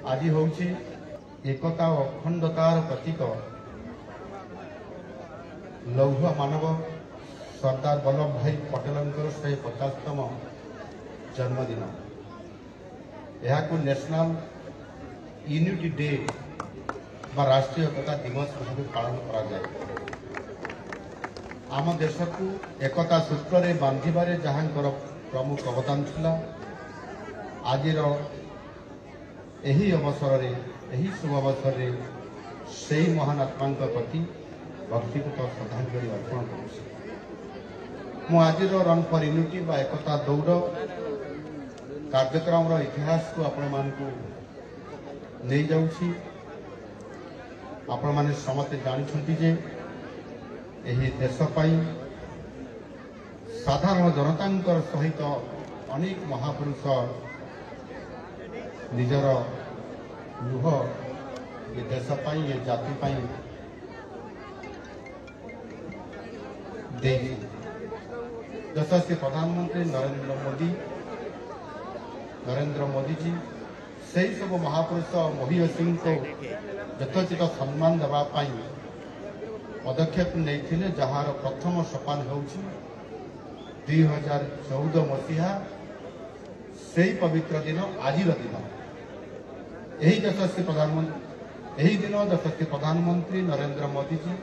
आज हूँ एकता और अखंडतार प्रतीक लौह मानव सरदार वल्लभ भाई पटेल 150तम जन्मदिन। यह नेशनल यूनिटी डे बा राष्ट्रीय एकता दिवस भाव पालन करा जाए। आम देश को एकता सूत्र में बांधिबारे जहांकर प्रमुख अवदान थिला। आज यही अवसर रे यही शुभ अवसर रे से महान आत्मा प्रति व्यक्तिगत श्रद्धांजलि अर्पण करुँ। आज रन फॉर यूनिटी बा एकता दौड़ कार्यक्रम इतिहास को आपण मानकु नहीं जाउछि। आपण माने समस्त जानिछंती जे एही देश पाई साधारण जनतांकर सहित अनेक महापुरुष निजर लुह ये देश पाई ये जाति पाई देई। यशस्वी प्रधानमंत्री नरेंद्र मोदी जी से सब महापुरुष महिषी को यथोचित सम्मान देवाई पदक्षेप नहीं जार प्रथम सोपान हो 2014 मसीहा से पवित्र दिन आज दिन यही दिन यशस्वी प्रधानमंत्री Narendra Modi ji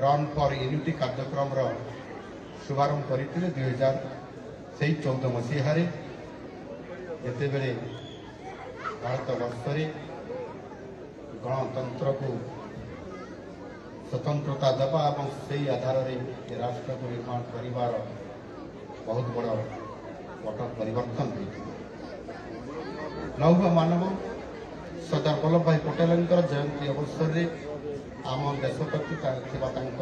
run for unity कार्यक्रम शुभारंभ करते 2014 मसीह जिते बड़े भारत वर्ष गणतंत्र को स्वतंत्रता देवा और से आधार में राष्ट्र को निर्माण कर बहुत बड़ बड़ परिवर्तन लौह मानव सरदार वल्लभ भाई पटेल जयंती अवसर में आम देश प्रति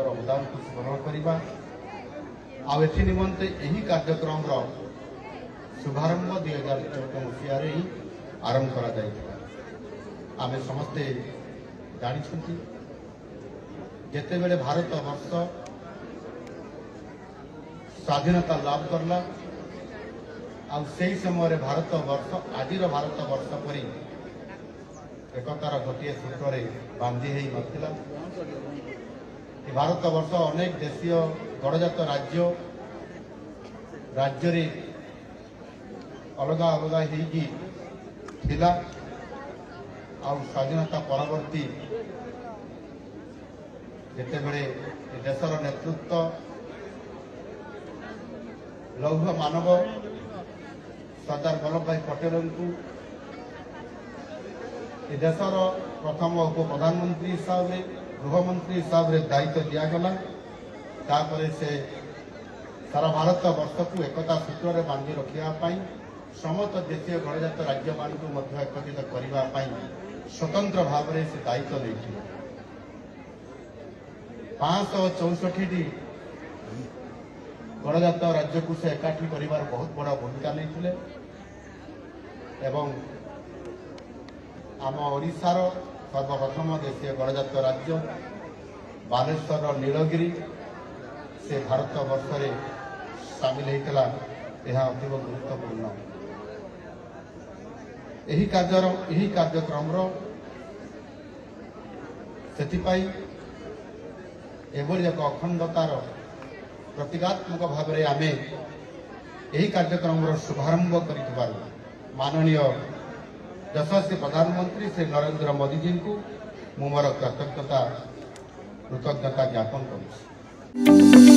अवदान को स्मरण करवा आथि निमंते यही कार्यक्रम शुभारंभ 2014 मसीह ही आरंभ करा आमे समस्ते जानी जेते बेले भारत वर्ष स्वाधीनता लाभ करला आ समय भारत वर्ष आज भारत वर्ष परी एकतार गोटे सूत्र बांधि हो नाला। भारत वर्ष अनेक देशीय गणजात राज्य अलग अलग थिला आ स्वाधीनता परवर्ती जिते बड़े देशर नेतृत्व लौह मानव सरदार वल्लभ भाई पटेल को देशर प्रथम उप प्रधानमंत्री हिसाब से गृहमंत्री हिसाब से दायित्व दिगला। तापर से सारा भारत वर्ष को एकता सूत्र में बांधि रखापी समस्त देशीय गणजात राज्य मान एकत्रित करने स्वतंत्र भाव में से दायित्व नहीं 564 गणजात राज्य को से एकाठी कर बहुत बड़ा भूमिका नहीं एवं आम ओडिशार सर्वप्रथम देशीय गणजात राज्य बालेश्वर नीलगिरी से भारत वर्ष में सामिल होता यह अतीव गुरुत्वपूर्ण। यही कार्यक्रम से एभली एक अखंडतार प्रतीकात्मक भाव में आमे यही कार्यक्रम शुभारंभ कर माननीय यशस्वी प्रधानमंत्री श्री नरेंद्र मोदी जी को मोर कृतज्ञता ज्ञापन करुँ।